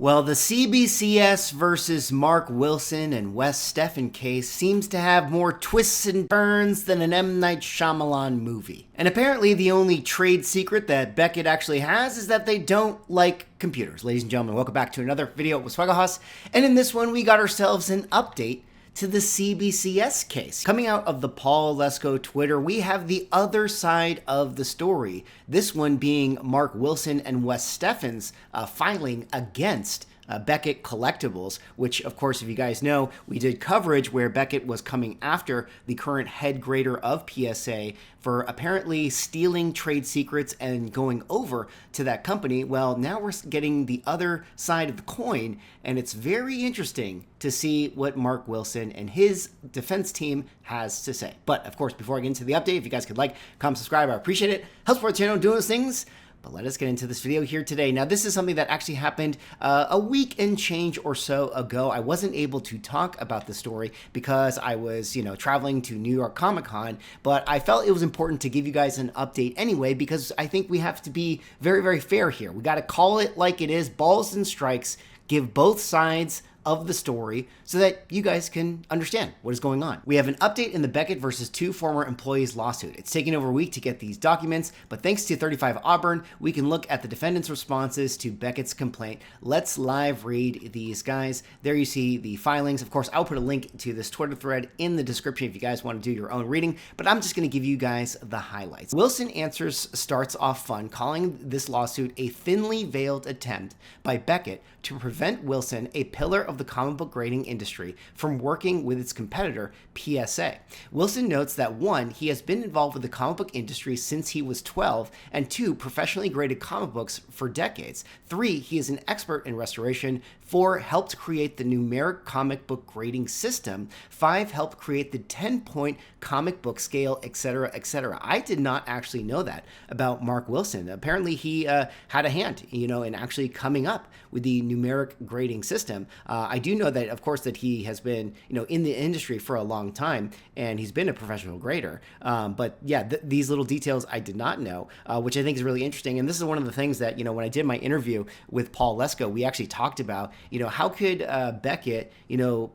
Well, the CBCS versus Mark Wilson and West Stephan case seems to have more twists and turns than an M. Night Shyamalan movie. And apparently the only trade secret that Beckett actually has is that they don't like computers. Ladies and gentlemen, welcome back to another video with Swagahas. And in this one, we got ourselves an update to the CBCS case. Coming out of the Paul Lesko Twitter, we have the other side of the story. This one being Mark Wilson and West Stephan's filing against Beckett Collectibles, which, of course, if you guys know, we did coverage where Beckett was coming after the current head grader of PSA for apparently stealing trade secrets and going over to that company. Well, now we're getting the other side of the coin, and it's very interesting to see what Mark Wilson and his defense team has to say. But, of course, before I get into the update, if you guys could like, comment, subscribe, I appreciate it. Helps support the channel doing those things. But let us get into this video here today. Now, this is something that actually happened a week and change or so ago. I wasn't able to talk about the story because I was, traveling to New York Comic Con, but I felt it was important to give you guys an update anyway, because I think we have to be very, very fair here. We got to call it like it is, balls and strikes, give both sides of the story so that you guys can understand what is going on. We have an update in the Beckett versus two former employees lawsuit. It's taken over a week to get these documents, but thanks to 35 Auburn, we can look at the defendant's responses to Beckett's complaint. Let's live read these guys. There you see the filings. Of course, I'll put a link to this Twitter thread in the description if you guys want to do your own reading, but I'm just going to give you guys the highlights. Wilson Answers starts off fun, calling this lawsuit a thinly veiled attempt by Beckett to prevent Wilson, a pillar of the comic book grading industry, from working with its competitor, PSA. Wilson notes that 1, he has been involved with the comic book industry since he was 12, and 2, professionally graded comic books for decades. 3, he is an expert in restoration. 4, helped create the numeric comic book grading system. 5, helped create the 10-point comic book scale, etc., etc. I did not actually know that about Mark Wilson. Apparently, he had a hand, in actually coming up with the numeric grading system. I do know that, of course, that he has been, in the industry for a long time, and he's been a professional grader. But yeah, these little details I did not know, which I think is really interesting. And this is one of the things that, when I did my interview with Paul Lesko, we actually talked about, how could Beckett,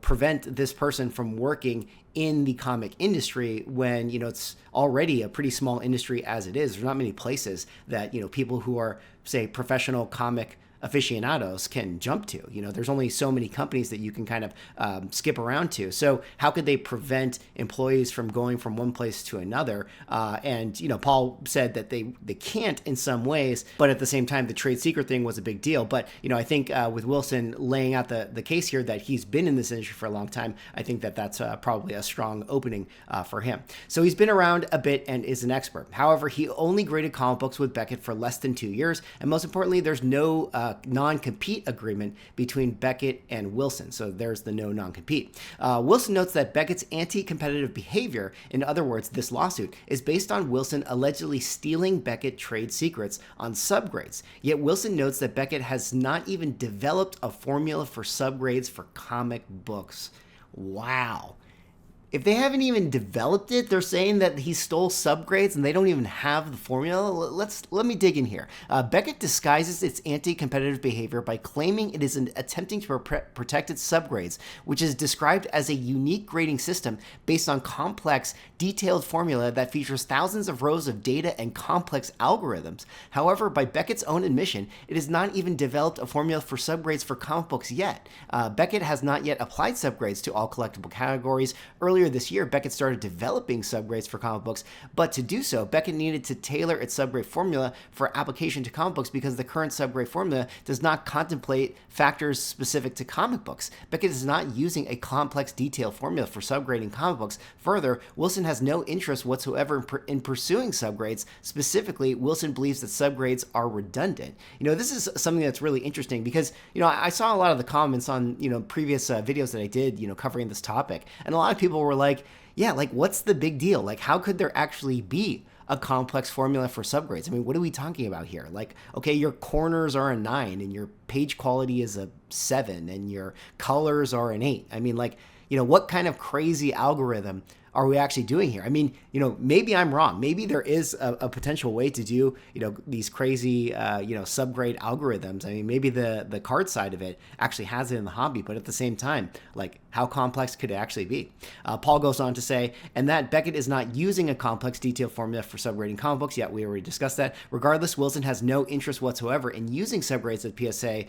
prevent this person from working in the comic industry when, it's already a pretty small industry as it is. There's not many places that, people who are, say, professional comic aficionados can jump to. There's only so many companies that you can kind of skip around to. So how could they prevent employees from going from one place to another? And Paul said that they can't in some ways, but at the same time, the trade secret thing was a big deal. But I think with Wilson laying out the case here that he's been in this industry for a long time, I think that that's probably a strong opening for him. So he's been around a bit and is an expert. However, he only graded comic books with Beckett for less than 2 years, and most importantly, there's no non-compete agreement between Beckett and Wilson. So there's the no non-compete. Wilson notes that Beckett's anti-competitive behavior, in other words, this lawsuit, is based on Wilson allegedly stealing Beckett trade secrets on subgrades. Yet Wilson notes that Beckett has not even developed a formula for subgrades for comic books. Wow. If they haven't even developed it, they're saying that he stole subgrades and they don't even have the formula. Let me dig in here. Beckett disguises its anti-competitive behavior by claiming it is attempting to protect its subgrades, which is described as a unique grading system based on complex, detailed formula that features thousands of rows of data and complex algorithms. However, by Beckett's own admission, it has not even developed a formula for subgrades for comic books yet. Beckett has not yet applied subgrades to all collectible categories. Earlier this year, Beckett started developing subgrades for comic books, but to do so, Beckett needed to tailor its subgrade formula for application to comic books because the current subgrade formula does not contemplate factors specific to comic books. Beckett is not using a complex, detailed formula for subgrading comic books. Further, Wilson has no interest whatsoever in pursuing subgrades. Specifically, Wilson believes that subgrades are redundant. This is something that's really interesting because, I saw a lot of the comments on, previous videos that I did, covering this topic, and a lot of people were like, yeah, like, what's the big deal? Like, how could there actually be a complex formula for subgrades? I mean, what are we talking about here? Like, okay, your corners are a 9 and your page quality is a 7 and your colors are an 8. I mean, like, what kind of crazy algorithm are we actually doing here? I mean, maybe I'm wrong. Maybe there is a potential way to do, these crazy, subgrade algorithms. I mean, maybe the card side of it actually has it in the hobby, but at the same time, like, how complex could it actually be? Paul goes on to say, and that Beckett is not using a complex detailed formula for subgrading comic books. Yeah, we already discussed that. Regardless, Wilson has no interest whatsoever in using subgrades at PSA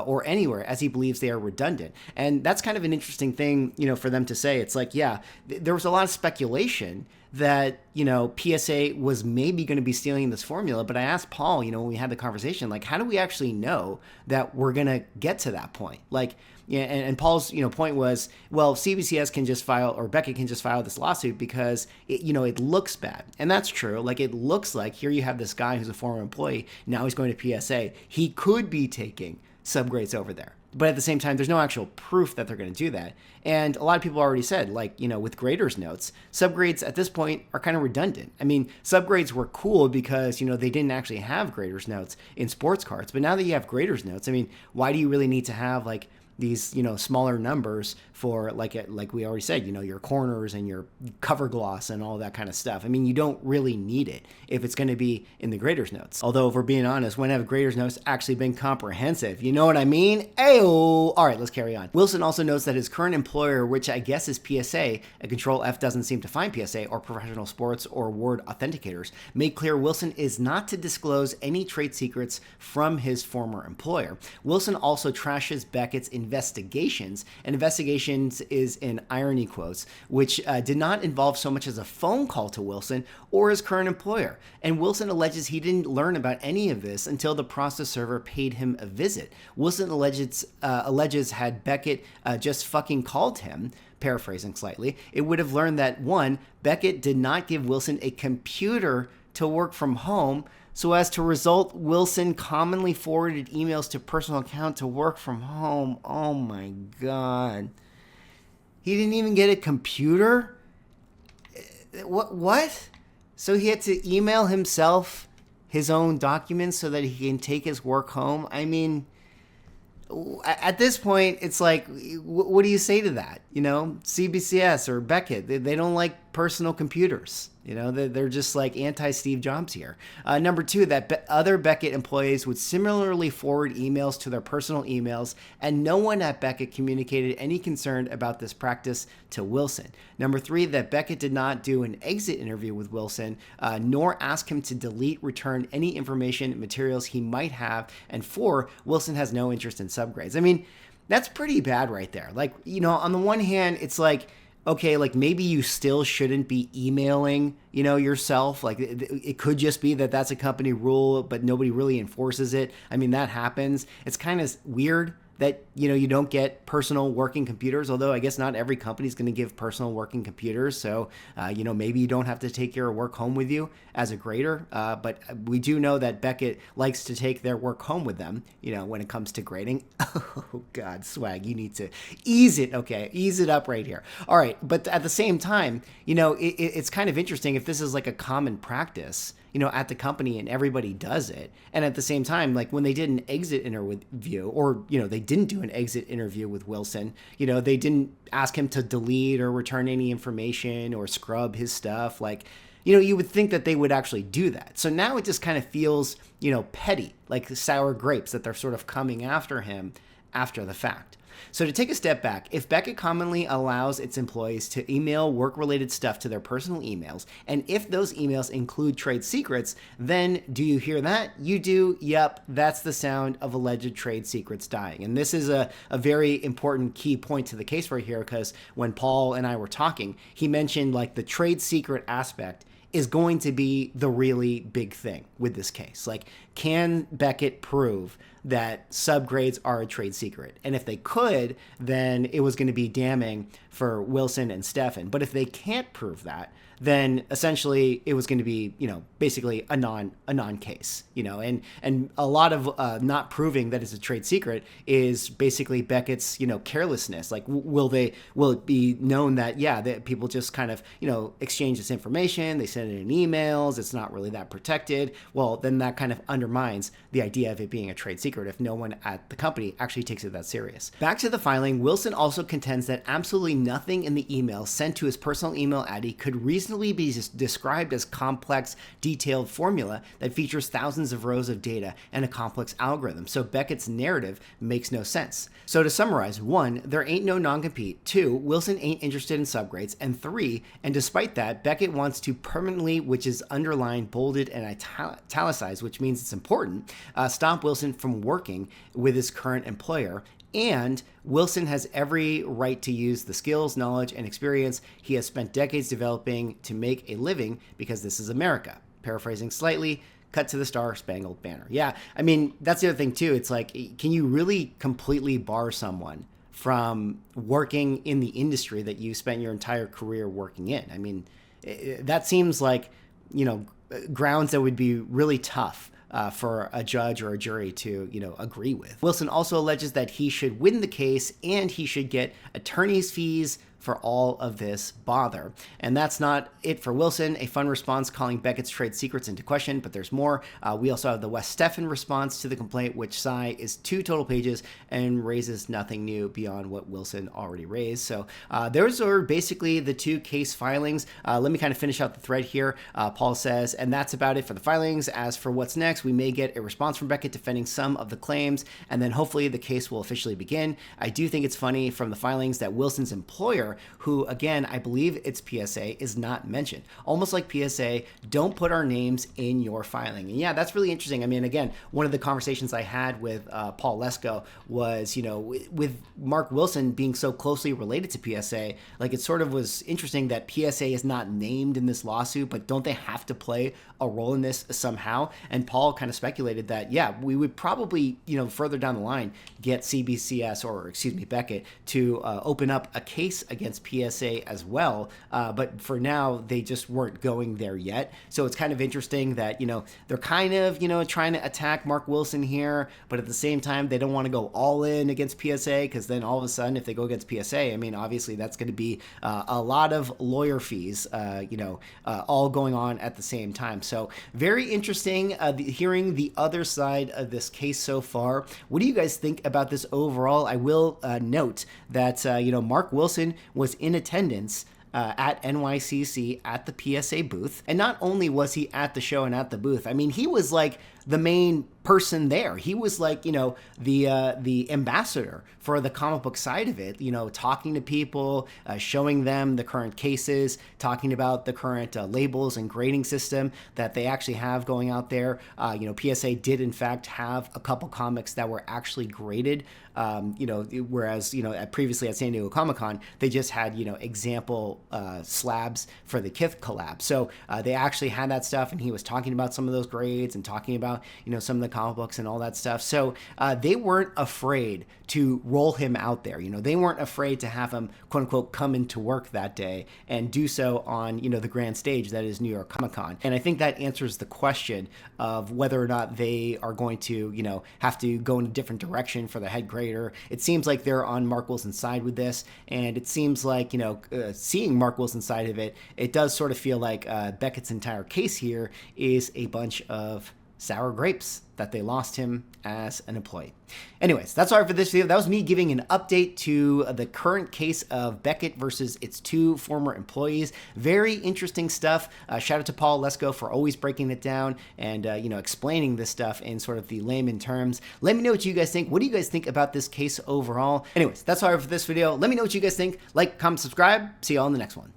or anywhere, as he believes they are redundant. And that's kind of an interesting thing, for them to say. It's like, yeah, there was a lot of speculation that, PSA was maybe going to be stealing this formula. But I asked Paul, when we had the conversation, like, how do we actually know that we're going to get to that point? Like, yeah, and Paul's, point was, well, CBCS can just file, or Beckett can just file this lawsuit because it looks bad. And that's true. Like, it looks like here you have this guy who's a former employee. Now he's going to PSA. He could be taking subgrades over there. But at the same time, there's no actual proof that they're going to do that. And a lot of people already said, like, with graders notes, subgrades at this point are kind of redundant. I mean, subgrades were cool because, they didn't actually have graders notes in sports cards. But now that you have graders notes, I mean, why do you really need to have, like, these, smaller numbers for, like we already said, your corners and your cover gloss and all that kind of stuff? I mean, you don't really need it if it's going to be in the graders notes. Although, if we're being honest, when have graders notes actually been comprehensive? You know what I mean? Ayo! All right, let's carry on. Wilson also notes that his current employer, which I guess is PSA, a Control F doesn't seem to find PSA or professional sports or word authenticators, made clear Wilson is not to disclose any trade secrets from his former employer. Wilson also trashes Beckett's investigations, and investigations is in irony quotes, which did not involve so much as a phone call to Wilson or his current employer. And Wilson alleges he didn't learn about any of this until the process server paid him a visit. Wilson alleges had Beckett just fucking called him, paraphrasing slightly, it would have learned that, one, Beckett did not give Wilson a computer to work from home, so as to result, Wilson commonly forwarded emails to personal account to work from home. Oh my God. He didn't even get a computer? What? So he had to email himself his own documents so that he can take his work home? I mean, at this point, it's like, what do you say to that? CBCS or Beckett, they don't like personal computers. They're just like anti-Steve Jobs here. Number two, that other Beckett employees would similarly forward emails to their personal emails, and no one at Beckett communicated any concern about this practice to Wilson. Number three, that Beckett did not do an exit interview with Wilson, nor ask him to delete, return any information, materials he might have. And four, Wilson has no interest in subgrades. I mean, that's pretty bad right there. Like, on the one hand, it's like, okay, like maybe you still shouldn't be emailing, yourself. Like it could just be that that's a company rule, but nobody really enforces it. I mean, that happens. It's kind of weird that, you don't get personal working computers, although I guess not every company is going to give personal working computers. So, maybe you don't have to take your work home with you as a grader. But we do know that Beckett likes to take their work home with them, when it comes to grading. Oh, God, Swag, you need to ease it. Okay, ease it up right here. All right. But at the same time, it's kind of interesting if this is like a common practice, at the company and everybody does it. And at the same time, like when they did an exit interview or, they didn't do an exit interview with Wilson, they didn't ask him to delete or return any information or scrub his stuff. Like, you would think that they would actually do that. So now it just kind of feels, petty, like the sour grapes that they're sort of coming after him after the fact. So to take a step back, if Beckett commonly allows its employees to email work-related stuff to their personal emails, and if those emails include trade secrets, then do you hear that? You do. Yep, that's the sound of alleged trade secrets dying. And this is a very important key point to the case right here, because when Paul and I were talking, he mentioned like the trade secret aspect is going to be the really big thing with this case. Like, can Beckett prove that subgrades are a trade secret? And if they could, then it was going to be damning for Wilson and Stephan. But if they can't prove that, then essentially it was going to be, basically a non-case, and a lot of not proving that it's a trade secret is basically Beckett's, carelessness. Like, will it be known that, that people just kind of, exchange this information, they send it in emails, it's not really that protected. Well, then that kind of undermines the idea of it being a trade secret if no one at the company actually takes it that serious. Back to the filing, Wilson also contends that absolutely nothing in the email sent to his personal email ID could reasonably be described as complex, detailed formula that features thousands of rows of data and a complex algorithm. So Beckett's narrative makes no sense. So to summarize, 1, there ain't no non-compete. 2, Wilson ain't interested in subgrades. And 3, and despite that, Beckett wants to permanently, which is underlined, bolded, and italicized, which means it's important, stop Wilson from working with his current employer. And Wilson has every right to use the skills, knowledge, and experience he has spent decades developing to make a living because this is America. Paraphrasing slightly, cut to the Star-Spangled Banner. Yeah, I mean, that's the other thing too. It's like, can you really completely bar someone from working in the industry that you spent your entire career working in? I mean, that seems like, grounds that would be really tough for a judge or a jury to, agree with. Wilson also alleges that he should win the case and he should get attorney's fees for all of this bother. And that's not it for Wilson. A fun response calling Beckett's trade secrets into question, but there's more. We also have the West Stephan response to the complaint, which is 2 total pages and raises nothing new beyond what Wilson already raised. So those are basically the 2 case filings. Let me kind of finish out the thread here. Paul says, and that's about it for the filings. As for what's next, we may get a response from Beckett defending some of the claims, and then hopefully the case will officially begin. I do think it's funny from the filings that Wilson's employer, who, again, I believe it's PSA, is not mentioned. Almost like PSA, don't put our names in your filing. And yeah, that's really interesting. I mean, again, one of the conversations I had with Paul Lesko was, with Mark Wilson being so closely related to PSA, like it sort of was interesting that PSA is not named in this lawsuit, but don't they have to play a role in this somehow? And Paul kind of speculated that, yeah, we would probably, further down the line, get CBCS, or excuse me, Beckett, to open up a case against PSA as well. But for now, they just weren't going there yet. So it's kind of interesting that, they're kind of, trying to attack Mark Wilson here, but at the same time, they don't want to go all in against PSA, because then all of a sudden, if they go against PSA, I mean, obviously that's going to be a lot of lawyer fees, all going on at the same time. So very interesting hearing the other side of this case so far. What do you guys think about this overall? I will note that, Mark Wilson was in attendance at NYCC at the PSA booth. And not only was he at the show and at the booth, I mean, he was like the main person there. He was like, the ambassador for the comic book side of it, talking to people, showing them the current cases, talking about the current labels and grading system that they actually have going out there. PSA did in fact have a couple comics that were actually graded, whereas, previously at San Diego Comic-Con, they just had, example slabs for the Kith collab. So they actually had that stuff, and he was talking about some of those grades and talking about, some of the comic books and all that stuff. So they weren't afraid to roll him out there. They weren't afraid to have him, quote unquote, come into work that day and do so on, the grand stage that is New York Comic-Con. And I think that answers the question of whether or not they are going to, have to go in a different direction for the head grader. It seems like they're on Mark Wilson's side with this. And it seems like, seeing Mark Wilson's side of it, it does sort of feel like Beckett's entire case here is a bunch of sour grapes that they lost him as an employee. Anyways, that's all for this video. That was me giving an update to the current case of Beckett versus its 2 former employees. Very interesting stuff. Shout out to Paul Lesko for always breaking it down and, explaining this stuff in sort of the layman terms. Let me know what you guys think. What do you guys think about this case overall? Anyways, that's all for this video. Let me know what you guys think. Like, comment, subscribe. See you all in the next one.